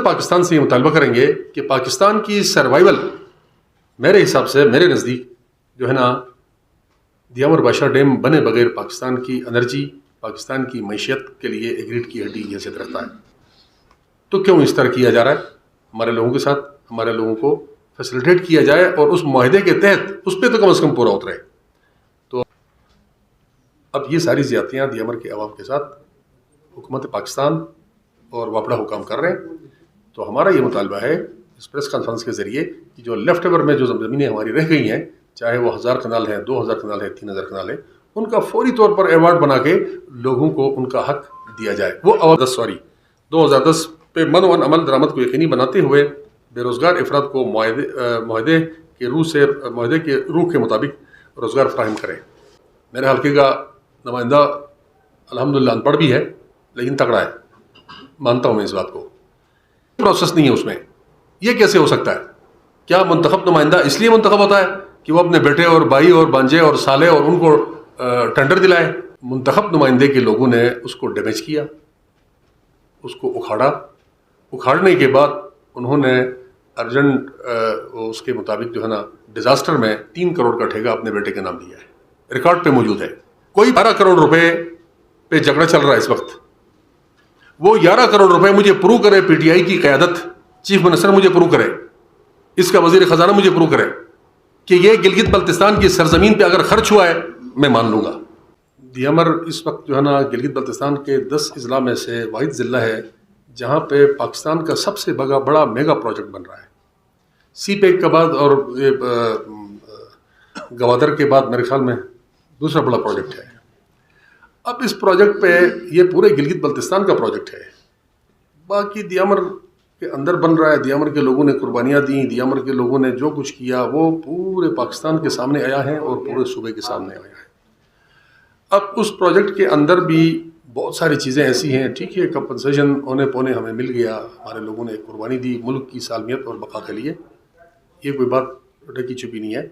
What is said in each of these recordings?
پاکستان سے یہ مطالبہ کریں گے کہ پاکستان کی سروائیول میرے حساب سے میرے نزدیک جو ہے نا دیامر بادشاہ ڈیم بنے بغیر پاکستان کی انرجی پاکستان کی معیشت کے لیے ایک ریڑھ کی ہڈی کی حیثیت رکھتا ہے. تو کیوں اس طرح کیا جا رہا ہے؟ ہمارے لوگوں کے ساتھ ہمارے لوگوں کو فیسیلیٹیٹ کیا جائے اور اس معاہدے کے تحت اس پہ تو کم از کم پورا اترے. تو اب یہ ساری زیادتیاں دیامر کے عوام کے ساتھ حکومت پاکستان اور واپڈا حکام کر رہے ہیں. تو ہمارا یہ مطالبہ ہے اس پریس کانفرنس کے ذریعے کہ جو لیفٹ اوور میں جو زمینیں ہماری رہ گئی ہیں، چاہے وہ 1000 کنال ہیں، 2000 کنال ہیں، 3000 کنال ہیں، ان کا فوری طور پر ایوارڈ بنا کے لوگوں کو ان کا حق دیا جائے. وہ 2010 پہ من عمل درآمد کو یقینی بناتے ہوئے بے روزگار افراد کو معاہدے کے روح کے مطابق روزگار فراہم کرے. میرے حلقے کا نمائندہ الحمدللہ ان پڑھ بھی ہے لیکن تگڑا ہے، مانتا ہوں میں اس بات کو. پروسیس نہیں ہے اس میں. یہ کیسے ہو سکتا ہے؟ کیا منتخب نمائندہ اس لیے منتخب ہوتا ہے کہ وہ اپنے بیٹے اور بھائی اور بانجے اور سالے اور ان کو ٹینڈر دلائے؟ منتخب نمائندے کے لوگوں نے اس کو ڈیمیج کیا، اس کو اکھاڑنے کے بعد انہوں نے ارجنٹ اس کے مطابق جو ہے نا ڈیزاسٹر میں 3 کروڑ کا ٹھیکہ اپنے بیٹے کے نام دیا ہے. ریکارڈ پہ موجود ہے. کوئی 12 کروڑ روپے پہ جھگڑا چل رہا ہے اس وقت. وہ 11 کروڑ روپے مجھے پروو کرے، پی ٹی آئی کی قیادت، چیف منسٹر مجھے پروو کرے، اس کا وزیر خزانہ مجھے پروو کرے کہ یہ گلگت بلتستان کی سرزمین پہ اگر خرچ ہوا ہے میں مان لوں گا. دیامر اس وقت جو ہے نا گلگت بلتستان کے 10 اضلاع میں سے واحد ضلع ہے جہاں پہ پاکستان کا سب سے بڑا میگا پروجیکٹ بن رہا ہے. سی پیک کے بعد اور گوادر کے بعد میرے خیال میں دوسرا بڑا پروجیکٹ ہے. اب اس پروجیکٹ پہ یہ پورے گلگت بلتستان کا پروجیکٹ ہے. باقی دیامر کے اندر بن رہا ہے. دیامر کے لوگوں نے قربانیاں دیں، دیامر کے لوگوں نے جو کچھ کیا وہ پورے پاکستان کے سامنے آیا ہے اور پورے صوبے کے سامنے آیا ہے. اب اس پروجیکٹ کے اندر بھی بہت ساری چیزیں ایسی ہیں. ٹھیک ہے، کمپنسیشن اونے پونے ہمیں مل گیا، ہمارے لوگوں نے قربانی دی ملک کی سالمیت اور بقا کے لیے. یہ کوئی بات ڈھکی چھپی نہیں ہے.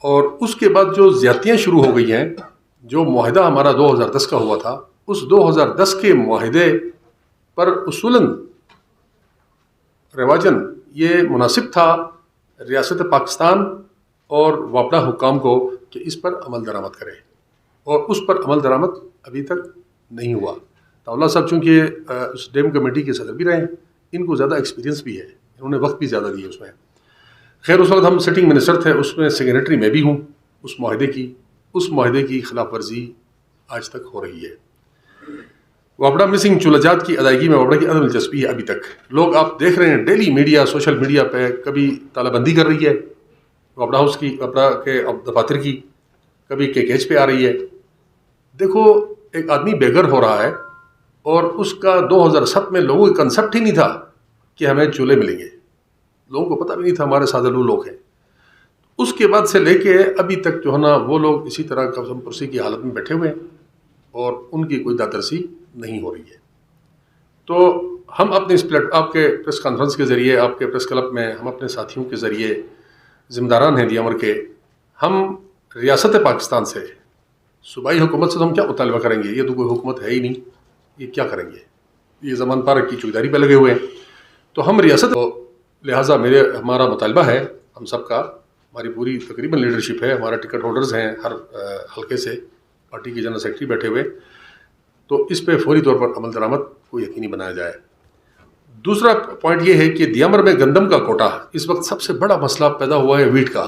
اور اس کے بعد جو زیادتیاں شروع ہو گئی ہیں، جو معاہدہ ہمارا 2010 کا ہوا تھا، اس 2010 کے معاہدے پر اصولاً رواجن یہ مناسب تھا ریاست پاکستان اور واپڈا حکام کو کہ اس پر عمل درآمد کرے، اور اس پر عمل درآمد ابھی تک نہیں ہوا. طاولہ صاحب چونکہ اس ڈیم کمیٹی کے صدر بھی رہے ہیں، ان کو زیادہ ایکسپیرینس بھی ہے، انہوں نے وقت بھی زیادہ دیا اس میں. خیر اس وقت ہم سٹنگ منسٹر تھے، اس میں سیکریٹری میں بھی ہوں. اس معاہدے کی خلاف ورزی آج تک ہو رہی ہے. واپڈا مسنگ چولہا جات کی ادائیگی میں واپڈا کی عدم دلچسپی ہے ابھی تک. لوگ آپ دیکھ رہے ہیں ڈیلی میڈیا، سوشل میڈیا پہ کبھی تالہ بندی کر رہی ہے واپڈا ہاؤس کی، واپڈا کے دفاتر کی، کبھی کیچ پہ آ رہی ہے. دیکھو ایک آدمی بے گھر ہو رہا ہے اور اس کا 2007 میں لوگوں کا کنسپٹ ہی نہیں تھا کہ ہمیں چولہے ملیں گے. لوگوں کو پتہ بھی نہیں تھا ہمارے سادھلو لوگ ہیں. اس کے بعد سے لے کے ابھی تک جو ہے نا وہ لوگ اسی طرح قبضہ پرسی کی حالت میں بیٹھے ہوئے ہیں اور ان کی کوئی دادرسی نہیں ہو رہی ہے. تو ہم اپنے آپ کے پریس کانفرنس کے ذریعے، آپ کے پریس کلب میں ہم اپنے ساتھیوں کے ذریعے ذمہ داران ہیں دیامر کے، ہم ریاست پاکستان سے، صوبائی حکومت سے تو ہم کیا مطالبہ کریں گے؟ یہ تو کوئی حکومت ہے ہی نہیں، یہ کیا کریں گے؟ یہ زمان پارک کی چوکیداری پہ لگے ہوئے ہیں. تو ہم ریاست، لہٰذا ہمارا مطالبہ ہے ہم سب کا، ہماری پوری تقریباً لیڈرشپ ہے، ہمارا ٹکٹ ہولڈرز ہیں ہر حلقے سے، پارٹی کے جنرل سیکرٹری بیٹھے ہوئے. تو اس پہ فوری طور پر عمل درآمد کو یقینی بنایا جائے. دوسرا پوائنٹ یہ ہے کہ دیامر میں گندم کا کوٹا اس وقت سب سے بڑا مسئلہ پیدا ہوا ہے ویٹ کا.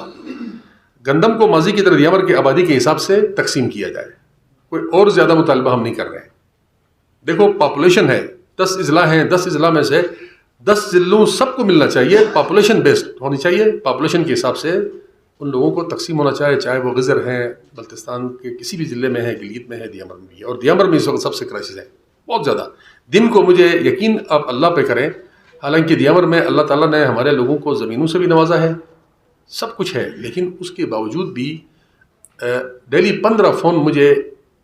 گندم کو ماضی کی طرح دیامر کی آبادی کے حساب سے تقسیم کیا جائے. کوئی اور زیادہ مطالبہ ہم نہیں کر رہے ہیں. دیکھو پاپولیشن ہے، 10 اضلاع ہیں، 10 اضلاع میں سے 10 ضلعوں سب کو ملنا چاہیے. پاپولیشن بیسڈ ہونی چاہیے، پاپولیشن کے حساب سے ان لوگوں کو تقسیم ہونا چاہے، چاہے وہ غزر ہیں، بلتستان کے کسی بھی ضلع میں ہے، گلگت میں ہے، دیامر میں بھی ہے. اور دیامر میں اس وقت سب سے کرائسس ہے بہت زیادہ. دن کو مجھے یقین آپ اللہ پہ کریں، حالانکہ دیامر میں اللہ تعالیٰ نے ہمارے لوگوں کو زمینوں سے بھی نوازا ہے، سب کچھ ہے، لیکن اس کے باوجود بھی ڈیلی 15 فون مجھے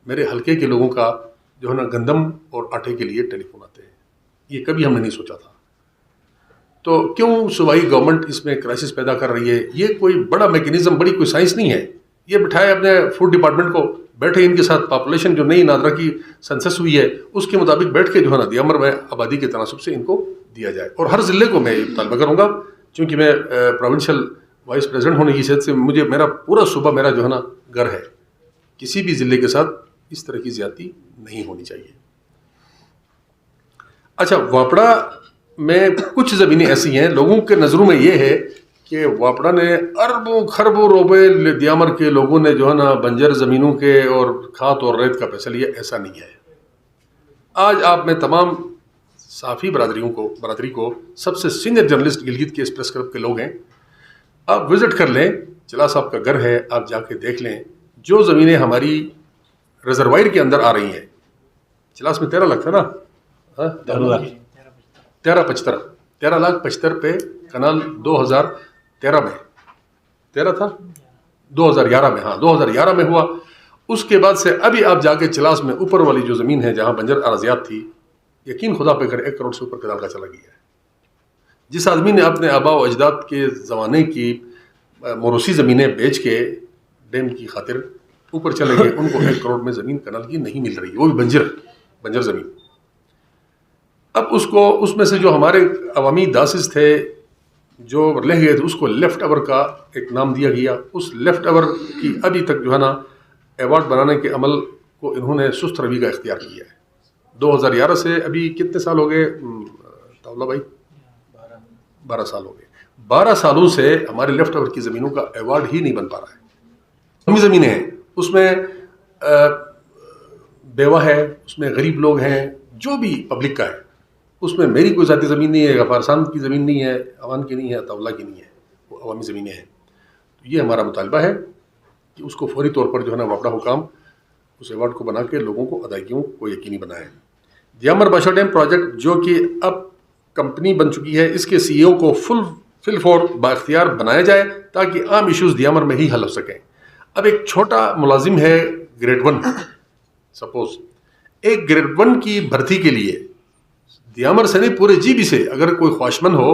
میرے حلقے کے لوگوں کا جو ہے نا گندم اور آٹے کے لیے ٹیلی فون آتے ہیں. یہ کبھی ہم نے نہیں سوچا تھا. تو کیوں صوبائی گورنمنٹ اس میں کرائسس پیدا کر رہی ہے؟ یہ کوئی بڑا میکینزم، بڑی کوئی سائنس نہیں ہے. یہ بٹھائے اپنے فوڈ ڈپارٹمنٹ کو، بیٹھے ان کے ساتھ پاپولیشن جو نئی نادرا کی سنسس ہوئی ہے اس کے مطابق بیٹھ کے جو ہے نا دیامر میں آبادی کے تناسب سے ان کو دیا جائے. اور ہر ضلع کو میں یہ مطالبہ کروں گا، چونکہ میں پروونشل وائس پریزیڈنٹ ہونے کی حیثیت سے مجھے میرا پورا صوبہ میرا جو ہے نا گھر ہے. کسی بھی ضلع کے ساتھ اس طرح کی زیادتی نہیں ہونی چاہیے. اچھا، واپڑا میں کچھ زمینیں ایسی ہیں، لوگوں کے نظروں میں یہ ہے کہ واپڑا نے اربوں خربوں روپے دیامر کے لوگوں نے جو ہے نا بنجر زمینوں کے اور کھاد اور ریت کا پیسہ لیا. ایسا نہیں ہے. آج آپ میں تمام صحافی برادری کو سب سے سینئر جرنلسٹ گلگت کے اس پریس کلب کے لوگ ہیں. آپ وزٹ کر لیں، چلا صاحب کا گھر ہے، آپ جا کے دیکھ لیں. جو زمینیں ہماری ریزروائر کے اندر آ رہی ہیں، چلاس میں 13 لاکھ تھا نا، 13,75,000 پہ کنال 2013 میں 13 تھا 2011 میں، ہاں 2011 میں ہوا. اس کے بعد سے ابھی آپ جا کے چلاس میں اوپر والی جو زمین ہے جہاں بنجر اراضیات تھی، یقین خدا پہ کر 1 کروڑ سے اوپر کنال کا چلا گیا ہے. جس آدمی نے اپنے آباء و اجداد کے زمانے کی موروثی زمینیں بیچ کے ڈیم کی خاطر اوپر چلے گئے، ان کو 1 کروڑ میں زمین کنال کی نہیں مل رہی، وہ بھی بنجر زمین. اب اس میں سے جو ہمارے عوامی داسز تھے جو لہ گئے تھے، اس کو لیفٹ اوور کا ایک نام دیا گیا. اس لیفٹ اوور کی ابھی تک جو ہے نا ایوارڈ بنانے کے عمل کو انہوں نے سست روی کا اختیار کیا ہے. 2011 سے ابھی کتنے سال ہو گئے طاولہ بھائی؟ 12 سال ہو گئے. 12 سالوں سے ہمارے لیفٹ اوور کی زمینوں کا ایوارڈ ہی نہیں بن پا رہا ہے. ہم زمینیں ہیں، اس میں بیوہ ہے، اس میں غریب لوگ ہیں، جو بھی پبلک کا ہے. اس میں میری کوئی ذاتی زمین نہیں ہے، غفارسان کی زمین نہیں ہے، عوان کی نہیں ہے، طاولہ کی نہیں ہے، وہ عوامی زمینیں ہیں. تو یہ ہمارا مطالبہ ہے کہ اس کو فوری طور پر جو ہے نا واپڑا حکام اس ایوارڈ کو بنا کے لوگوں کو ادائیگیوں کو یقینی بنائیں. دیامر باشا ڈیم پروجیکٹ جو کہ اب کمپنی بن چکی ہے، اس کے سی ای او کو فل فور بااختیار بنایا جائے تاکہ عام ایشوز دیامر میں ہی حل ہو سکیں. اب ایک چھوٹا ملازم ہے گریڈ 1، سپوز ایک گریڈ 1 کی بھرتی کے لیے دیامر سے نہیں پورے جی بی سے اگر کوئی خواہشمند ہو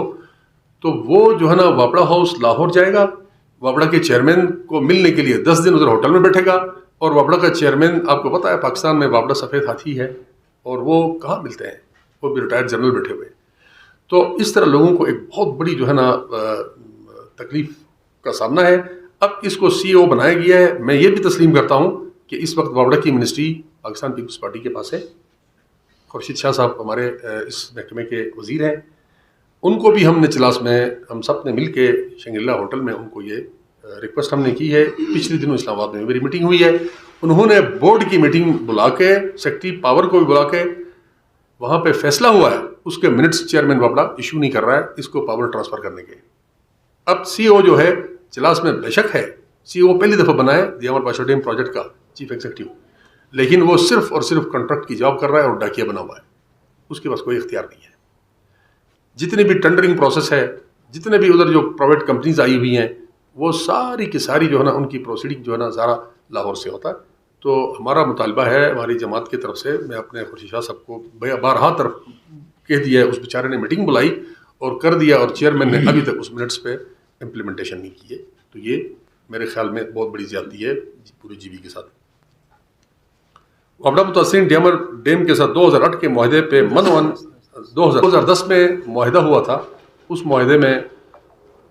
تو وہ جو ہے نا واپڑا ہاؤس لاہور جائے گا. واپڑا کے چیئرمین کو ملنے کے لیے 10 دن ادھر ہوٹل میں بیٹھے گا. اور واپڑا کا چیئرمین آپ کو پتہ ہے پاکستان میں واپڑا سفید ہاتھی ہے، اور وہ کہاں ملتے ہیں، وہ بھی ریٹائرڈ جنرل بیٹھے ہوئے. تو اس طرح لوگوں کو ایک بہت بڑی جو ہے نا تکلیف کا سامنا ہے. اب اس کو سی او بنایا گیا ہے. میں یہ بھی تسلیم کرتا ہوں کہ اس وقت واپڑا کی منسٹری پاکستان پیپلز پارٹی کے پاس ہے. خورشید شاہ صاحب ہمارے اس محکمے کے وزیر ہیں. ان کو بھی ہم نے چلاس میں ہم سب نے مل کے شنگریلا ہوٹل میں ان کو یہ ریکویسٹ ہم نے کی ہے. پچھلے دنوں اسلام آباد میں میری میٹنگ ہوئی ہے. انہوں نے بورڈ کی میٹنگ بلا کے سیکرٹری پاور کو بھی بلا کے وہاں پہ فیصلہ ہوا ہے، اس کے منٹس چیئرمین واپڑا ایشو نہیں کر رہا ہے اس کو پاور ٹرانسفر کرنے کے. اب سی او جو ہے چلاس میں بے شک ہے، سی او پہلی دفعہ بنا ہے دیامر باشا ڈیم پروجیکٹ کا چیف ایگزیکٹو، لیکن وہ صرف اور صرف کنٹریکٹ کی جاب کر رہا ہے اور ڈاکیا بنا ہوا ہے. اس کے پاس کوئی اختیار نہیں ہے. جتنی بھی ٹینڈرنگ پروسیس ہے، جتنے بھی ادھر جو پرائیویٹ کمپنیز آئی ہوئی ہیں، وہ ساری کی ساری جو ہے نا ان کی پروسیڈنگ جو ہے نا سارا لاہور سے ہوتا ہے. تو ہمارا مطالبہ ہے ہماری جماعت کی طرف سے، میں اپنے خورشید شاہ صاحب کو بارہا طرف کہہ دیا ہے، اس بیچارے نے میٹنگ بلائی اور کر دیا اور چیئرمین نے ابھی تک اس منٹس پہ امپلیمنٹیشن نہیں کی ہے. تو یہ میرے خیال میں بہت بڑی زیادتی ہے پورے جی بی کے ساتھ. واپڑا متاثرین دیامر ڈیم کے ساتھ 2008 کے معاہدے پہ 2010 میں معاہدہ ہوا تھا. اس معاہدے میں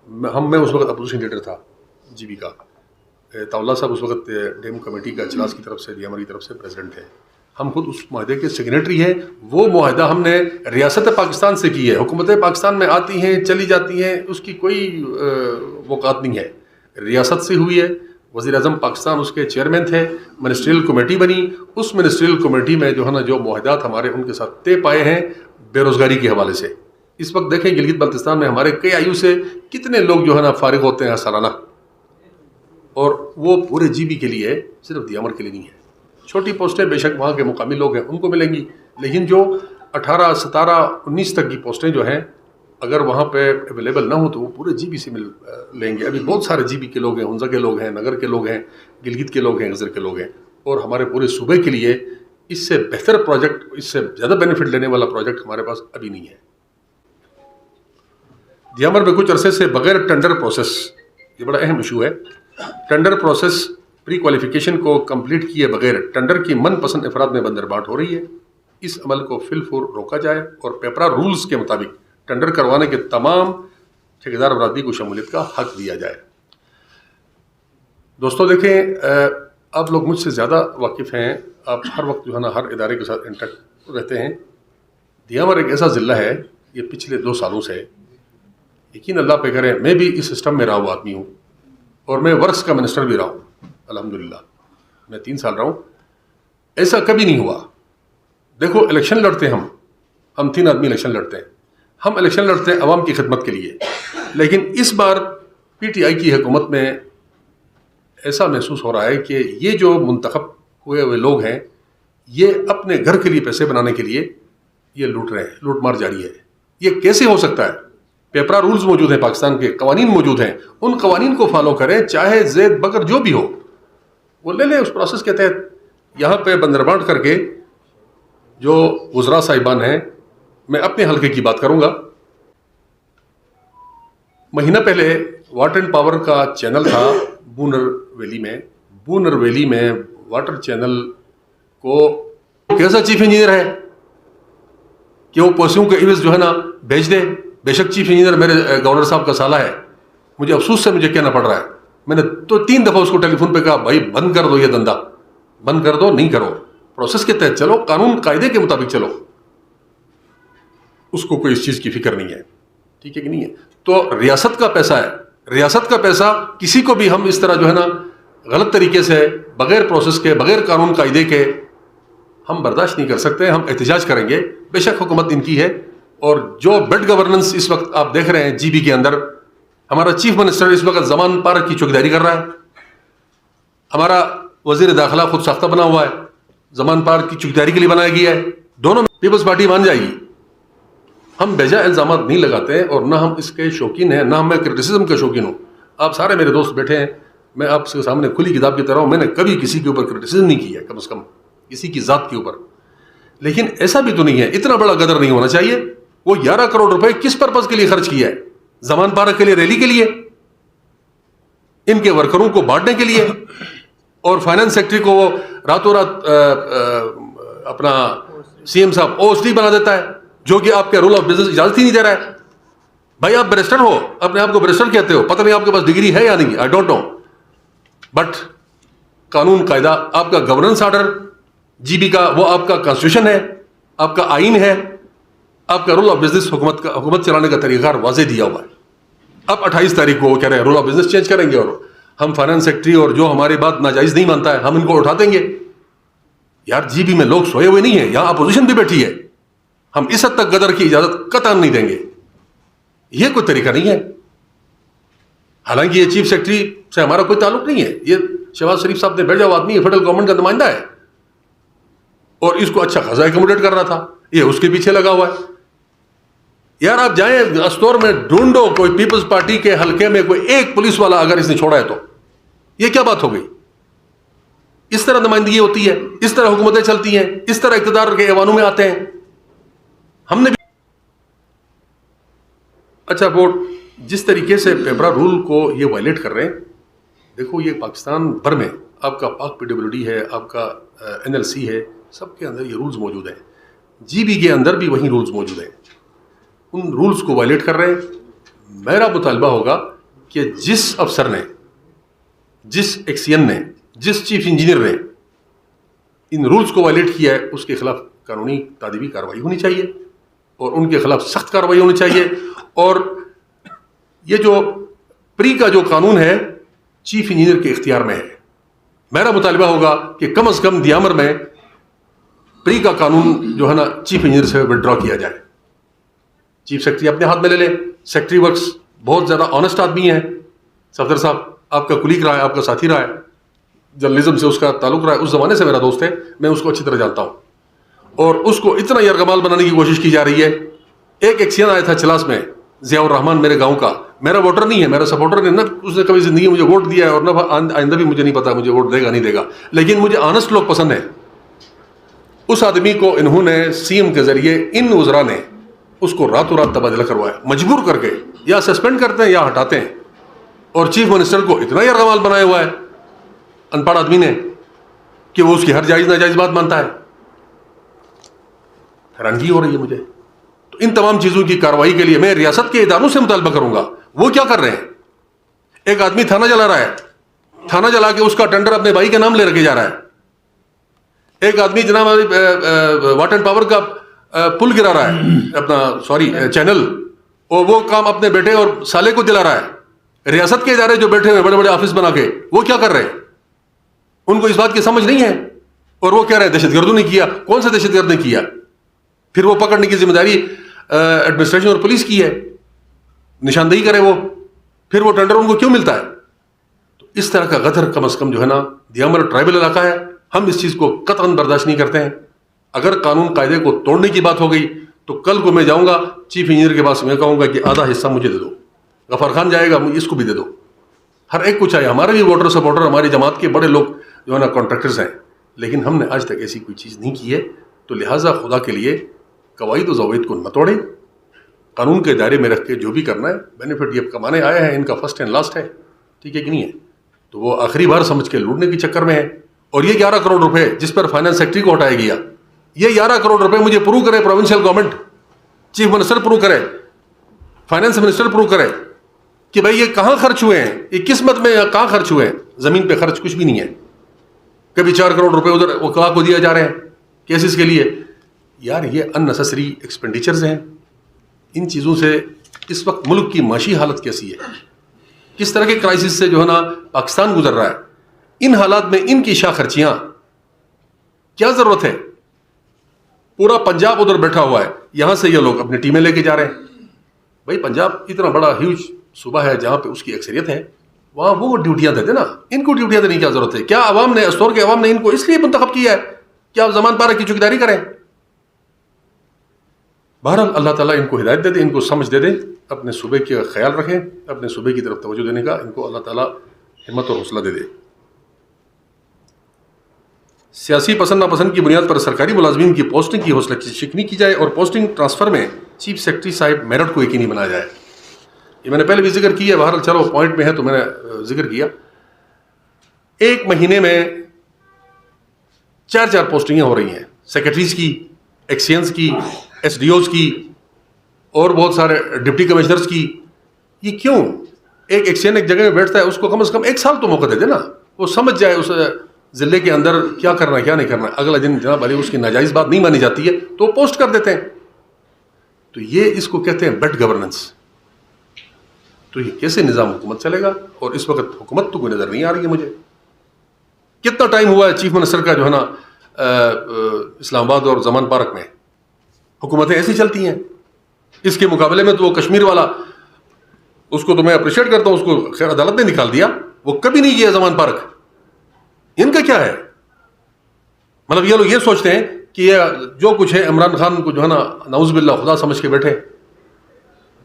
میں اس وقت اپوزیشن لیڈر تھا جی بی کا. طاولہ صاحب اس وقت ڈیم کمیٹی کا چلاس کی طرف سے دیامر کی طرف سے پریزیڈنٹ ہے. ہم خود اس معاہدے کے سیگنیٹری ہیں. وہ معاہدہ ہم نے ریاست پاکستان سے کی ہے. حکومتیں پاکستان میں آتی ہیں چلی جاتی ہیں، اس کی کوئی وقات نہیں ہے. ریاست سے ہوئی ہے. وزیر اعظم پاکستان اس کے چیئرمین تھے. منسٹریل کمیٹی بنی. اس منسٹریل کمیٹی میں جو ہے نا جو معاہدات ہمارے ان کے ساتھ طے پائے ہیں بے روزگاری کے حوالے سے. اس وقت دیکھیں گلگت بلتستان میں ہمارے کئی آیو سے کتنے لوگ جو ہے نا فارغ ہوتے ہیں سالانہ، اور وہ پورے جی بی کے لیے صرف دیامر کے لیے نہیں ہے. چھوٹی پوسٹیں بے شک وہاں کے مقامی لوگ ہیں ان کو ملیں گی، لیکن جو 18 17 19 تک کی پوسٹیں جو ہیں اگر وہاں پہ اویلیبل نہ ہو تو وہ پورے جی بی سے مل لیں گے. ابھی بہت سارے جی بی کے لوگ ہیں، ہنزا کے لوگ ہیں، نگر کے لوگ ہیں، گلگت کے لوگ ہیں، غزر کے لوگ ہیں. اور ہمارے پورے صوبے کے لیے اس سے بہتر پروجیکٹ، اس سے زیادہ بینیفٹ لینے والا پروجیکٹ ہمارے پاس ابھی نہیں ہے. دیامر میں کچھ عرصے سے بغیر ٹینڈر پروسیس، یہ بڑا اہم ایشو ہے، ٹینڈر پروسیس پری کوالیفیکیشن کو کمپلیٹ کیے بغیر ٹینڈر کی من پسند افراد میں بندرباٹ ہو رہی ہے. اس عمل کو فل فور روکا جائے اور پیپرا رولز کے مطابق ٹینڈر کروانے کے تمام ٹھیکیدار برادری کو شمولیت کا حق دیا جائے۔ دوستوں دیکھیں، آپ لوگ مجھ سے زیادہ واقف ہیں، آپ ہر وقت جو ہے نا ہر ادارے کے ساتھ انٹریکٹ رہتے ہیں۔ دیامر ایک ایسا ضلع ہے، یہ پچھلے 2 سالوں سے یقین اللہ پہ کریں، میں بھی اس سسٹم میں رہا ہوا آدمی ہوں، اور میں ورکس کا منسٹر بھی رہا ہوں الحمدللہ، میں 3 سال رہا ہوں۔ ایسا کبھی نہیں ہوا۔ دیکھو الیکشن لڑتے ہیں ہم 3 آدمی الیکشن لڑتے ہیں، ہم الیکشن لڑتے ہیں عوام کی خدمت کے لیے، لیکن اس بار پی ٹی آئی کی حکومت میں ایسا محسوس ہو رہا ہے کہ یہ جو منتخب ہوئے لوگ ہیں، یہ اپنے گھر کے لیے پیسے بنانے کے لیے یہ لوٹ رہے ہیں، لوٹ مار جاری ہے۔ یہ کیسے ہو سکتا ہے؟ پیپرا رولز موجود ہیں، پاکستان کے قوانین موجود ہیں، ان قوانین کو فالو کریں، چاہے زید بکر جو بھی ہو وہ لے لیں اس پروسیس کے تحت۔ یہاں پہ بندربانٹ کر کے جو وزراء صاحبان ہیں، میں اپنے حلقے کی بات کروں گا، مہینہ پہلے واٹر اینڈ پاور کا چینل تھا بونر ویلی میں واٹر چینل کو کیسا چیف انجینئر ہے کہ وہ پیسوں کے عوض جو ہے نا بھیج دے۔ بے شک چیف انجینئر میرے گورنر صاحب کا سالہ ہے، مجھے افسوس سے مجھے کہنا پڑ رہا ہے، میں نے تو 3 دفعہ اس کو ٹیلی فون پہ کہا بھائی بند کر دو، یہ دندہ بند کر دو، نہیں کرو، پروسیس کے تحت چلو، قانون قاعدے کے مطابق چلو۔ اس کو کوئی اس چیز کی فکر نہیں ہے، ٹھیک ہے کہ نہیں ہے؟ تو ریاست کا پیسہ ہے، ریاست کا پیسہ کسی کو بھی ہم اس طرح جو ہے نا غلط طریقے سے بغیر پروسیس کے، بغیر قانون قاعدے کے ہم برداشت نہیں کر سکتے، ہم احتجاج کریں گے۔ بے شک حکومت ان کی ہے، اور جو بیڈ گورننس اس وقت آپ دیکھ رہے ہیں جی بی کے اندر، ہمارا چیف منسٹر اس وقت زمان پارک کی چوکیداری کر رہا ہے، ہمارا وزیر داخلہ خود ساختہ بنا ہوا ہے، زمان پارک کی چوکیداری کے لیے بنایا گیا ہے، دونوں میں پیپلز پارٹی مان جائے گی۔ ہم بیجا الزامات نہیں لگاتے ہیں، اور نہ ہم اس کے شوقین ہیں، نہ میں کرٹیسزم کا شوقین ہوں۔ آپ سارے میرے دوست بیٹھے ہیں، میں آپ کے سامنے کھلی کتاب کی طرح ہوں، میں نے کبھی کسی کے اوپر کرٹیسزم نہیں کیا، کم از کم کسی کی ذات کے اوپر۔ لیکن ایسا بھی تو نہیں ہے، اتنا بڑا غدر نہیں ہونا چاہیے۔ وہ 11 کروڑ روپے کس پرپز کے لیے خرچ کیا ہے؟ زمان پارک کے لیے، ریلی کے لیے، ان کے ورکروں کو بانٹنے کے لیے، اور فائنانس سیکٹری کو وہ راتوں رات اپنا سی ایم صاحب او ایس ڈی بنا دیتا ہے، جو کہ آپ کے رول آف بزنس اجازت ہی نہیں دے رہا ہے۔ بھائی آپ بیرسٹر ہو، اپنے آپ کو بیرسٹر کہتے ہو، پتہ نہیں آپ کے پاس ڈگری ہے یا نہیں، آئی ڈونٹ نو، بٹ قانون قاعدہ، آپ کا گورننس آرڈر جی بی کا، وہ آپ کا کانسٹیٹیوشن ہے، آپ کا آئین ہے، آپ کا رول آف بزنس، حکومت چلانے کا طریقہ کار واضح دیا ہوا ہے۔ اب 28 تاریخ کو وہ کہہ رہے ہیں رول آف بزنس چینج کریں گے، اور ہم فائنانس سیکٹری اور جو ہماری بات ناجائز نہیں مانتا ہے ہم ان کو اٹھا دیں گے۔ یار جی بی میں لوگ سوئے ہوئے نہیں ہیں، یہاں اپوزیشن بھی بیٹھی ہے، ہم اس حد تک غدر کی اجازت قطعاً نہیں دیں گے، یہ کوئی طریقہ نہیں ہے۔ حالانکہ یہ چیف سیکرٹری سے ہمارا کوئی تعلق نہیں ہے، یہ شہباز شریف صاحب نے بھیجا ہوا آدمی ہے، فیڈرل گورنمنٹ کا نمائندہ ہے، اور اس کو اچھا خاصا ایکوموڈیٹ کر رہا تھا، یہ اس کے پیچھے لگا ہوا ہے۔ یار آپ جائیں استور میں ڈھونڈو، کوئی پیپلز پارٹی کے حلقے میں کوئی ایک پولیس والا اگر اس نے چھوڑا ہے تو یہ کیا بات ہو گئی؟ اس طرح نمائندگی ہوتی ہے، اس طرح حکومتیں چلتی ہیں، اس طرح اقتدار کے ایوانوں میں آتے ہیں۔ ہم نے بھی اچھا ووٹ جس طریقے سے پیپرا رول کو یہ وائلیٹ کر رہے ہیں، دیکھو یہ پاکستان بھر میں آپ کا پاک پی ڈبلیو ڈی ہے، آپ کا این ایل سی ہے، سب کے اندر یہ رولز موجود ہیں، جی بی کے اندر بھی وہی رولز موجود ہیں، ان رولز کو وائلیٹ کر رہے ہیں۔ میرا مطالبہ ہوگا کہ جس افسر نے، جس ایکسین نے، جس چیف انجینئر نے ان رولز کو وائلیٹ کیا ہے، اس کے خلاف قانونی تادیبی کارروائی ہونی چاہیے، اور ان کے خلاف سخت کارروائی ہونی چاہیے۔ اور یہ جو پری کا جو قانون ہے چیف انجینئر کے اختیار میں ہے، میرا مطالبہ ہوگا کہ کم از کم دیامر میں پری کا قانون جو ہے نا چیف انجینئر سے وڈرا کیا جائے، چیف سیکرٹری اپنے ہاتھ میں لے لے۔ سیکرٹری ورکس بہت زیادہ آنےسٹ آدمی ہیں، صفدر صاحب آپ کا کلیگ رہا ہے، آپ کا ساتھی رہا ہے، جرنلزم سے اس کا تعلق رہا ہے، اس زمانے سے میرا دوست ہے، میں اس کو اچھی طرح جانتا ہوں، اور اس کو اتنا یرغمال بنانے کی کوشش کی جا رہی ہے۔ ایک ایکسین آیا تھا چلاس میں، ضیاء الرحمان میرے گاؤں کا، میرا ووٹر نہیں ہے، میرا سپورٹر نہیں، نہ اس نے کبھی زندگی مجھے ووٹ دیا ہے، اور نہ آئندہ بھی مجھے نہیں پتا مجھے ووٹ دے گا نہیں دے گا، لیکن مجھے آنےسٹ لوگ پسند ہیں۔ اس آدمی کو انہوں نے سی ایم کے ذریعے، ان وزراء نے اس کو راتوں رات تبادلہ کروایا، مجبور کر کے، یا سسپینڈ کرتے ہیں یا ہٹاتے ہیں، اور چیف منسٹر کو اتنا یرغمال بنایا ہوا ہے ان پڑھ آدمی نے کہ وہ اس کی ہر جائز ناجائز بات مانتا ہے۔ حیرانگی ہو رہی ہے مجھے۔ تو ان تمام چیزوں کی کارروائی کے لیے میں ریاست کے اداروں سے مطالبہ کروں گا. وہ کیا کر رہے ہیں؟ ایک آدمی تھانہ جلا رہا ہے, تھانہ جلا کے اس کا ٹینڈر اپنے بھائی کے نام لے رکھے جا رہا ہے. ایک آدمی جناب واٹر اینڈ پاور کا پل گرا رہا ہے, اپنا چینل, اور وہ کام اپنے بیٹے اور سالے کو دلا رہا ہے. ریاست کے ادارے جو بیٹھے ہوئے بڑے بڑے آفس بنا کے, وہ کیا کر رہے ہیں؟ ان کو اس بات کی سمجھ نہیں ہے, اور وہ کہہ رہے ہیں دہشت گردوں نے کیا. کون سا دہشت گرد نے کیا؟ پھر وہ پکڑنے کی ذمہ داری ایڈمنسٹریشن اور پولیس کی ہے, نشاندہی کرے وہ, پھر وہ ٹینڈر ان کو کیوں ملتا ہے؟ تو اس طرح کا غدر کم از کم جو ہے نا, دیامر ٹرائبل علاقہ ہے, ہم اس چیز کو قطعاً برداشت نہیں کرتے ہیں. اگر قانون قاعدے کو توڑنے کی بات ہو گئی تو کل کو میں جاؤں گا چیف انجینئر کے پاس, میں کہوں گا کہ آدھا حصہ مجھے دے دو. غفار خان جائے گا, اس کو بھی دے دو. ہر ایک کو چاہیے. ہمارے بھی ووٹر سپورٹر ہماری جماعت کے بڑے لوگ جو ہے نا کانٹریکٹرز ہیں, لیکن ہم نے آج تک ایسی کوئی چیز نہیں کی ہے. تو لہٰذا خدا کے لیے قواعد و ضوابط کو نہ توڑیں, قانون کے دائرے میں رکھ کے جو بھی کرنا ہے, بینیفٹ یہ کمانے آئے ہیں, ان کا فرسٹ اینڈ لاسٹ ہے, ٹھیک ہے کہ نہیں ہے؟ تو وہ آخری بار سمجھ کے لوٹنے کے چکر میں ہے. اور یہ 11 کروڑ روپے جس پر فائنانس سیکٹری کو ہٹایا گیا, یہ 11 کروڑ روپے مجھے پروو کرے provincial government, chief minister prove کرے, فائنانس منسٹر پروو کرے کہ بھائی یہ کہاں خرچ ہوئے ہیں, یہ کس مد میں کہاں خرچ ہوئے ہیں. زمین پہ خرچ کچھ بھی نہیں ہے. کبھی 4 کروڑ روپے ادھر وکلا کو دیا جا رہے ہیں کیسز کے لیے. یار یہ ان نیسیسری ایکسپینڈیچرز ہیں. ان چیزوں سے اس وقت ملک کی معاشی حالت کیسی ہے, کس طرح کے کرائسس سے جو ہے نا پاکستان گزر رہا ہے. ان حالات میں ان کی شاہ خرچیاں کیا ضرورت ہے؟ پورا پنجاب ادھر بیٹھا ہوا ہے, یہاں سے یہ لوگ اپنی ٹیمیں لے کے جا رہے ہیں. بھائی پنجاب اتنا بڑا ہیوج صوبہ ہے جہاں پہ اس کی اکثریت ہے, وہاں وہ ڈیوٹیاں دیتے نا, ان کو ڈیوٹیاں دینے کی کیا ضرورت ہے؟ کیا عوام نے, استور کے عوام نے ان کو اس لیے منتخب کیا ہے کہ آپ زمان پارہ کی چوکیداری کریں؟ بہرحال اللہ تعالیٰ ان کو ہدایت دے دے, ان کو سمجھ دے دے, اپنے صوبے کا خیال رکھیں, اپنے صوبے کی طرف توجہ دینے کا ان کو اللہ تعالیٰ ہمت اور حوصلہ دے دے. سیاسی پسند ناپسند کی بنیاد پر سرکاری ملازمین کی پوسٹنگ کی حوصلہ شکنی کی جائے اور پوسٹنگ ٹرانسفر میں چیف سیکرٹری صاحب میرٹ کو یقینی بنایا جائے. یہ میں نے پہلے بھی ذکر کیا ہے, بہرحال چلو پوائنٹ میں ہے تو میں نے ذکر کیا. 1 مہینے میں 4 پوسٹنگیں ہو رہی ہیں, سیکرٹریز کی, ایکسینز کی, ایس ڈی اوز کی, اور بہت سارے ڈپٹی کمشنرز کی. یہ کیوں؟ ایک ایکسین ایک جگہ میں بیٹھتا ہے, اس کو کم از کم 1 سال تو موقع دے دے نا, وہ سمجھ جائے اس ضلع کے اندر کیا کرنا ہے کیا نہیں کرنا ہے. اگلا دن جناب علی اس کی ناجائز بات نہیں مانی جاتی ہے تو وہ پوسٹ کر دیتے ہیں. تو یہ اس کو کہتے ہیں بیڈ گورننس. تو یہ کیسے نظام حکومت چلے گا؟ اور اس وقت حکومت تو کوئی نظر نہیں آ رہی ہے مجھے. کتنا ٹائم ہوا ہے چیف منسٹر کا جو ہے نا اسلام آباد اور زمان پارک میں, حکومتیں ایسی چلتی ہیں. اس کے مقابلے میں تو وہ کشمیر والا, اس کو تو میں اپریشیٹ کرتا ہوں, اس کو خیر عدالت نے نکال دیا, وہ کبھی نہیں گیا زمان پارک. ان کا کیا ہے؟ مطلب یہ لوگ یہ سوچتے ہیں کہ یہ جو کچھ ہے عمران خان کو جو ہے نا نعوذ باللہ خدا سمجھ کے بیٹھے.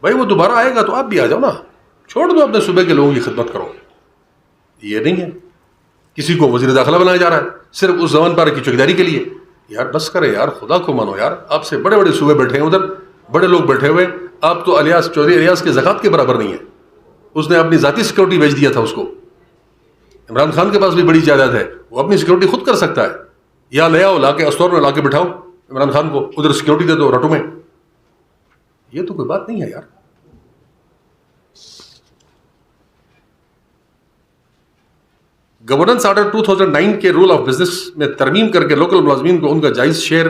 بھائی وہ دوبارہ آئے گا تو آپ بھی آ جاؤ نا, چھوڑ دو اپنے صوبے کے لوگوں کی خدمت کرو. یہ نہیں ہے. کسی کو وزیر داخلہ بنایا جا رہا ہے صرف اس زمان پارک کی چوکیداری کے لیے. یار بس کرے یار, خدا کو مانو یار. آپ سے بڑے بڑے صوبے بیٹھے ہیں ادھر, بڑے لوگ بیٹھے ہوئے. آپ تو الیاس چودھری الیاس کے زکوٰۃ کے برابر نہیں ہے. اس نے اپنی ذاتی سیکورٹی بیچ دیا تھا اس کو. عمران خان کے پاس بھی بڑی جائیداد ہے, وہ اپنی سیکورٹی خود کر سکتا ہے. یا لے آؤ, لا کے استور میں لا کے بٹھاؤ عمران خان کو, ادھر سیکورٹی دے دو رٹو میں. یہ تو کوئی بات نہیں ہے یار. گورننس آرڈر 2009 کے رول آف بزنس میں ترمیم کر کے لوکل ملازمین کو ان کا جائز شیئر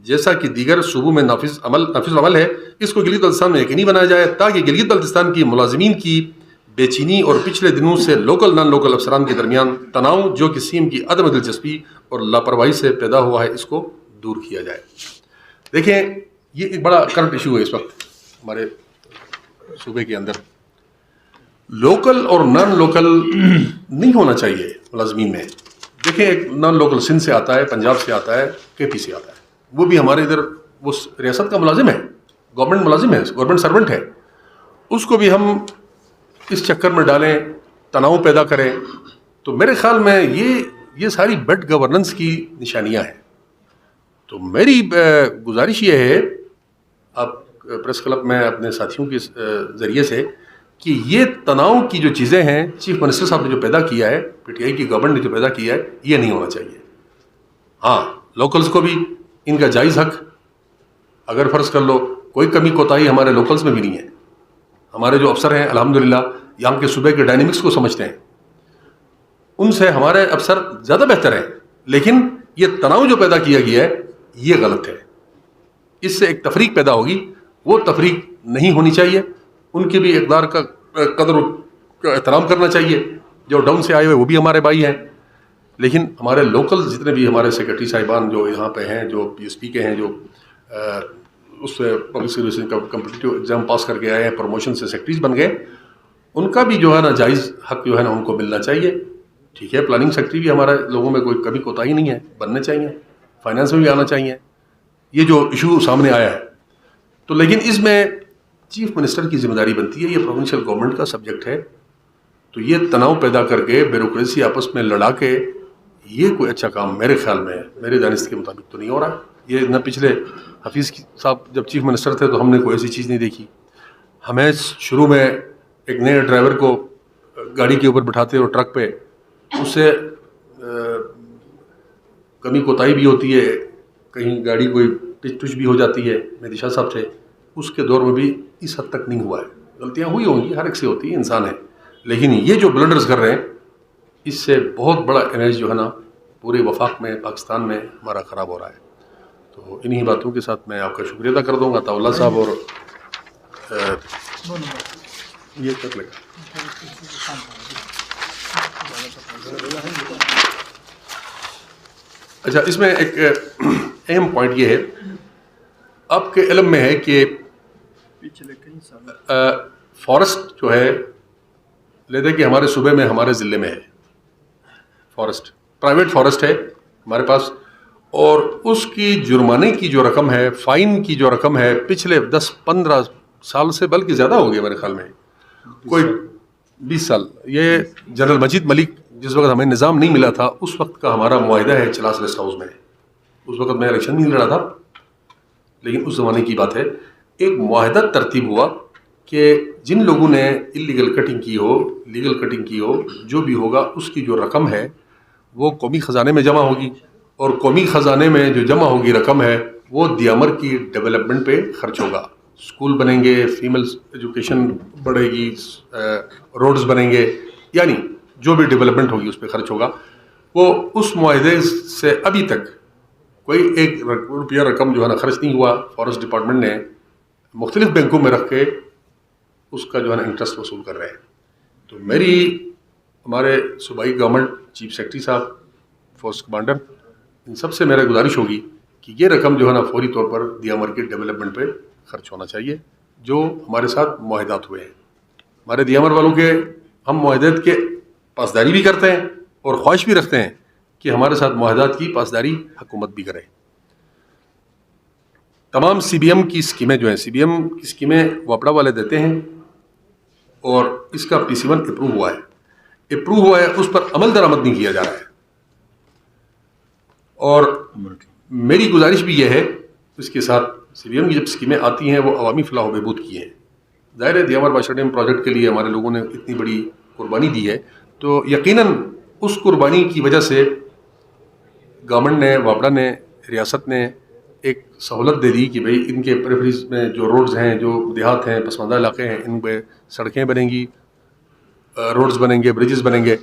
جیسا کہ دیگر صوبوں میں نافذ عمل ہے, اس کو گلگت بلتستان میں یقینی بنایا جائے تاکہ گلگت بلتستان کی ملازمین کی بے چینی اور پچھلے دنوں سے لوکل نان لوکل افسران کے درمیان تناؤ جو کہ سی ایم کی عدم دلچسپی اور لاپرواہی سے پیدا ہوا ہے, اس کو دور کیا جائے. دیکھیں یہ ایک بڑا کرنٹ ایشو ہے اس وقت ہمارے صوبے کے اندر. لوکل اور نان لوکل نہیں ہونا چاہیے ملازمین میں. دیکھیں ایک نان لوکل سندھ سے آتا ہے, پنجاب سے آتا ہے, کے پی سے آتا ہے, وہ بھی ہمارے ادھر وہ ریاست کا ملازم ہے, گورنمنٹ ملازم ہے, گورنمنٹ سرونٹ ہے. اس کو بھی ہم اس چکر میں ڈالیں, تناؤ پیدا کریں, تو میرے خیال میں یہ ساری بیڈ گورننس کی نشانیاں ہیں. تو میری گزارش یہ ہے آپ پریس کلب میں اپنے ساتھیوں کے ذریعے سے کہ یہ تناؤ کی جو چیزیں ہیں چیف منسٹر صاحب نے جو پیدا کیا ہے, پی ٹی آئی کی گورنمنٹ نے جو پیدا کیا ہے, یہ نہیں ہونا چاہیے. ہاں لوکلز کو بھی ان کا جائز حق, اگر فرض کر لو کوئی کمی کوتاہی ہمارے لوکلز میں بھی نہیں ہے. ہمارے جو افسر ہیں الحمدللہ یہاں کے صوبے کے ڈائنامکس کو سمجھتے ہیں, ان سے ہمارے افسر زیادہ بہتر ہیں. لیکن یہ تناؤ جو پیدا کیا گیا ہے یہ غلط ہے. اس سے ایک تفریق پیدا ہوگی, وہ تفریق نہیں ہونی چاہیے. ان کی بھی اقدار کا قدر کا احترام کرنا چاہیے. جو ڈاؤن سے آئے ہوئے وہ بھی ہمارے بھائی ہیں, لیکن ہمارے لوکل جتنے بھی ہمارے سیکرٹری صاحبان جو یہاں پہ ہیں, جو پی ایس پی کے ہیں, جو اس سے پبلک سروس کا کمپٹیٹیو ایگزام پاس کر کے آئے ہیں, پروموشن سے سیکرٹریز بن گئے, ان کا بھی جو ہے نا جائز حق جو ہے نا ان کو ملنا چاہیے. ٹھیک ہے, پلاننگ سیکرٹری بھی ہمارے لوگوں میں کوئی کبھی کوتاہی نہیں ہے, بننے چاہیے, فائنانس میں بھی آنا چاہیے. یہ جو ایشو سامنے آیا ہے تو لیکن اس میں چیف منسٹر کی ذمہ داری بنتی ہے, یہ پروونشل گورنمنٹ کا سبجیکٹ ہے. تو یہ تناؤ پیدا کر کے بیوروکریسی آپس میں لڑا کے یہ کوئی اچھا کام میرے خیال میں, میرے دانست کے مطابق تو نہیں ہو رہا. یہ نہ پچھلے حفیظ صاحب جب چیف منسٹر تھے تو ہم نے کوئی ایسی چیز نہیں دیکھی. ہمیں شروع میں ایک نئے ڈرائیور کو گاڑی کے اوپر بٹھاتے اور ٹرک پہ, اس سے کمی کوتاہی بھی ہوتی ہے, کہیں گاڑی کوئی ٹچ ٹچ بھی ہو جاتی ہے. مہدی شاہ صاحب تھے, اس کے دور میں بھی اس حد تک نہیں ہوا ہے. غلطیاں ہوئی ہوں گی, ہر ایک سے ہوتی ہے, انسان ہے. لیکن یہ جو بلنڈرز کر رہے ہیں اس سے بہت بڑا امیج جو ہے نا پورے وفاق میں, پاکستان میں ہمارا خراب ہو رہا ہے. تو انہی باتوں کے ساتھ میں آپ کا شکریہ ادا کر دوں گا. عطا اللہ صاحب اور یہ کر لے گا. اچھا, اس میں ایک اہم پوائنٹ یہ ہے, آپ کے علم میں ہے کہ فارسٹ جو ہے لیتے کہ ہمارے صوبے میں, ہمارے ضلع میں ہے فارسٹ, پرائیویٹ فارسٹ ہے ہمارے پاس, اور اس کی جرمانے کی جو رقم ہے, فائن کی جو رقم ہے, پچھلے 10-15 سال سے بلکہ زیادہ ہو گیا میرے خیال میں, کوئی 20 سال. یہ جنرل مجید ملک جس وقت ہمیں نظام نہیں ملا تھا اس وقت کا ہمارا معاہدہ ہے چلاس ریسٹ ہاؤس میں. اس وقت میں الیکشن نہیں لڑا تھا, لیکن اس زمانے کی بات ہے. ایک معاہدہ ترتیب ہوا کہ جن لوگوں نے اللیگل کٹنگ کی ہو, لیگل کٹنگ کی ہو, جو بھی ہوگا اس کی جو رقم ہے وہ قومی خزانے میں جمع ہوگی, اور قومی خزانے میں جو جمع ہوگی رقم ہے وہ دیامر کی ڈیولپمنٹ پہ خرچ ہوگا. اسکول بنیں گے, فیمل ایجوکیشن بڑھے گی, روڈز بنیں گے, یعنی جو بھی ڈیولپمنٹ ہوگی اس پہ خرچ ہوگا. وہ اس معاہدے سے ابھی تک کوئی 1 روپیہ رقم جو ہے نا خرچ نہیں ہوا. فارسٹ ڈپارٹمنٹ نے مختلف بینکوں میں رکھ کے اس کا جو ہے نا انٹرسٹ وصول کر رہے ہیں. تو میری ہمارے صوبائی گورنمنٹ, چیف سیکرٹری صاحب, فورس کمانڈر, ان سب سے میرا گزارش ہوگی کہ یہ رقم جو ہے نا فوری طور پر دیامر کے ڈیولپمنٹ پہ خرچ ہونا چاہیے, جو ہمارے ساتھ معاہدات ہوئے ہیں. ہمارے دیامر والوں کے ہم معاہدات کے پاسداری بھی کرتے ہیں اور خواہش بھی رکھتے ہیں کہ ہمارے ساتھ معاہدات کی پاسداری حکومت بھی کرے. تمام سی بی ایم کی اسکیمیں جو ہیں, سی بی ایم کی اسکیمیں واپڑا والے دیتے ہیں, اور اس کا PC-1 اپروو ہوا ہے, اس پر عمل درآمد نہیں کیا جا رہا ہے. اور میری گزارش بھی یہ ہے, اس کے ساتھ سی بی ایم کی جب اسکیمیں آتی ہیں وہ عوامی فلاح و بہبود کی ہیں. ظاہر ہے دیامر بادشاہ ڈیم پروجیکٹ کے لیے ہمارے لوگوں نے اتنی بڑی قربانی دی ہے, تو یقیناً اس قربانی کی وجہ سے گورنمنٹ نے, واپڑا نے, ریاست نے ایک سہولت دے دی کہ بھئی ان کے پریفریز میں جو روڈز ہیں, جو دیہات ہیں, پسماندہ علاقے ہیں, ان پہ سڑکیں بنیں گی, روڈز بنیں گے, بریجز بنیں گے.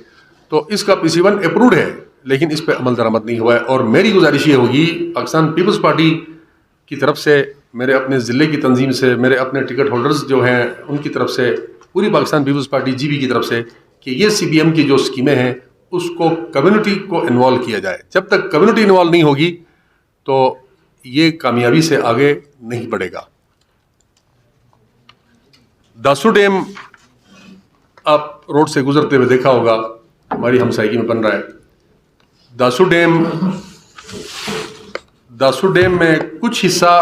تو اس کا PC-1 اپروڈ ہے, لیکن اس پہ عمل درآمد نہیں ہوا ہے. اور میری گزارش یہ ہوگی پاکستان پیپلز پارٹی کی طرف سے, میرے اپنے ضلع کی تنظیم سے, میرے اپنے ٹکٹ ہولڈرز جو ہیں ان کی طرف سے, پوری پاکستان پیپلز پارٹی GB کی طرف سے, کہ یہ CBM کی جو اسکیمیں ہیں اس کو کمیونٹی کو انوالو کیا جائے. جب تک کمیونٹی انوالو نہیں ہوگی تو یہ کامیابی سے آگے نہیں بڑھے گا. داسو ڈیم آپ روڈ سے گزرتے ہوئے دیکھا ہوگا, ہماری ہمسائیگی میں بن رہا ہے. داسو ڈیم میں کچھ حصہ,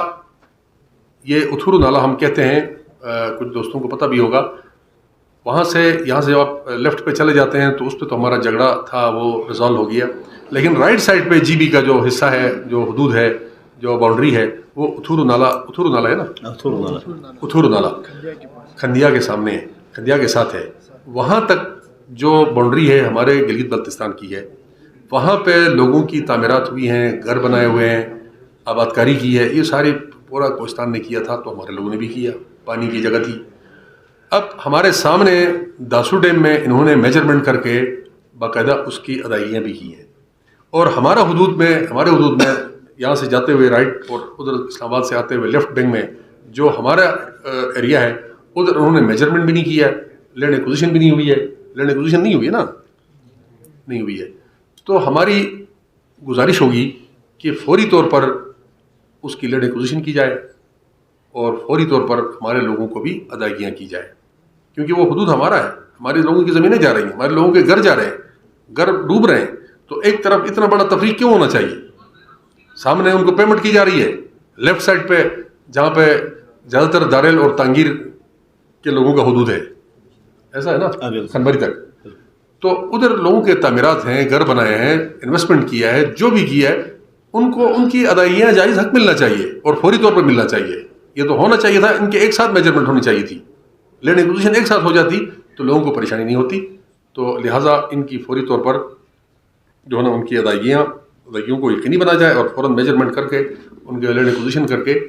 یہ اتھورو نالا ہم کہتے ہیں, کچھ دوستوں کو پتہ بھی ہوگا, وہاں سے یہاں سے جب آپ لیفٹ پہ چلے جاتے ہیں تو اس پہ تو ہمارا جھگڑا تھا وہ ریزالو ہو گیا. لیکن رائٹ سائڈ پہ GB کا جو حصہ ہے, جو حدود ہے, جو باؤنڈری ہے, وہ اتھورو نالا ہے نا, اتھورو نالا کھندیا کے سامنے ہے, کھندیا کے ساتھ ہے. وہاں تک جو باؤنڈری ہے ہمارے گلگت بلتستان کی ہے, وہاں پہ لوگوں کی تعمیرات ہوئی ہیں, گھر بنائے ہوئے ہیں, آباد کاری کی ہے. یہ ساری پورا کوہستان نے کیا تھا تو ہمارے لوگوں نے بھی کیا، پانی کی جگہ تھی. اب ہمارے سامنے داسو ڈیم میں انہوں نے میجرمنٹ کر کے باقاعدہ اس کی ادائیگیاں بھی کی ہیں، اور ہمارے حدود میں یہاں سے جاتے ہوئے رائٹ اور ادھر اسلام آباد سے آتے ہوئے لیفٹ بینک میں جو ہمارا ایریا ہے ادھر انہوں نے میجرمنٹ بھی نہیں کیا ہے، لینڈ ایکوزیشن بھی نہیں ہوئی ہے. لینڈ ایکوزیشن نہیں ہوئی ہے نا، نہیں ہوئی ہے. تو ہماری گزارش ہوگی کہ فوری طور پر اس کی لینڈ ایکوزیشن کی جائے اور فوری طور پر ہمارے لوگوں کو بھی ادائیگیاں کی جائے، کیونکہ وہ حدود ہمارا ہے، ہمارے لوگوں کی زمینیں جا رہی ہیں، ہمارے لوگوں کے گھر جا رہے ہیں، گھر ڈوب رہے ہیں. تو ایک طرف اتنا بڑا تفریق کیوں ہونا چاہیے؟ سامنے ان کو پیمنٹ کی جا رہی ہے لیفٹ سائڈ پہ جہاں پہ زیادہ تر داریل اور تانگیر کے لوگوں کا حدود ہے، ایسا ہے نا کھنبری تک. تو ادھر لوگوں کے تعمیرات ہیں، گھر بنائے ہیں، انویسٹمنٹ کیا ہے، جو بھی کیا ہے ان کو ان کی ادائیگیاں جائز حق ملنا چاہیے اور فوری طور پر ملنا چاہیے. یہ تو ہونا چاہیے تھا، ان کے ایک ساتھ میجرمنٹ ہونی چاہیے تھی، لینڈ ایکوزیشن ایک ساتھ ہو جاتی تو لوگوں کو پریشانی نہیں ہوتی. تو لہٰذا ان کی فوری طور پر جو ہے نا ان کی ادائیگیوں کو یقینی بنا جائے اور فوراً میجرمنٹ کر کے ان کے لینڈ ایکوزیشن کر کے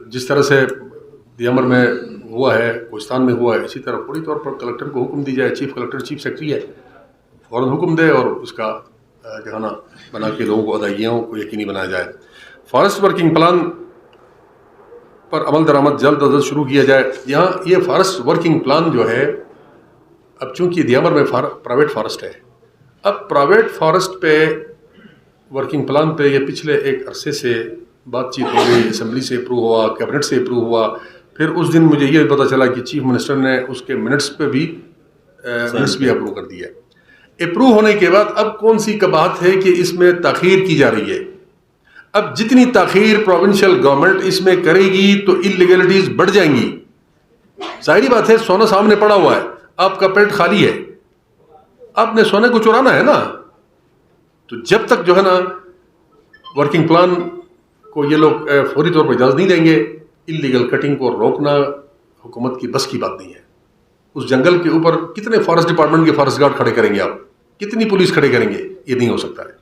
جس طرح سے دیامر میں ہوا ہے، کوہستان میں ہوا ہے، اسی طرح فوری طور پر کلکٹر کو حکم دی جائے، چیف کلکٹر چیف سیکرٹری ہے، فوراً حکم دے اور اس کا جو ہے نا بنا کے لوگوں کو ادائیگیوں کو یقینی بنایا جائے. فارسٹ ورکنگ پلان پر عمل درآمد جلد از جلد شروع کیا جائے. یہاں یہ فارسٹ ورکنگ پلان جو ہے، اب چونکہ دیامر میں پرائیویٹ فارسٹ ہے، اب پرائیویٹ فارسٹ پہ ورکنگ پلان پہ یہ پچھلے ایک عرصے سے بات چیت ہو گئی، اسمبلی سے اپروو ہوا، کیبنٹ سے اپروو ہوا، پھر اس دن مجھے یہ پتہ چلا کہ چیف منسٹر نے اس کے منٹس بھی اپروو کر دیا. اپروو ہونے کے بعد اب کون سی بات ہے کہ اس میں تاخیر کی جا رہی ہے. اب جتنی تاخیر پروونشل گورنمنٹ اس میں کرے گی تو انلیگلٹیز بڑھ جائیں گی. ظاہری بات ہے، سونا سامنے پڑا ہوا ہے، آپ کا پیٹ خالی ہے، آپ نے سونے کو چرانا ہے نا. تو جب تک جو ہے نا ورکنگ پلان کو یہ لوگ فوری طور پر اجازت نہیں دیں گے، انلیگل کٹنگ کو روکنا حکومت کی بس کی بات نہیں ہے. اس جنگل کے اوپر کتنے فارسٹ ڈپارٹمنٹ کے فارسٹ گارڈ کھڑے کریں گے آپ، کتنی پولیس کھڑے کریں گے؟ یہ نہیں ہو سکتا ہے.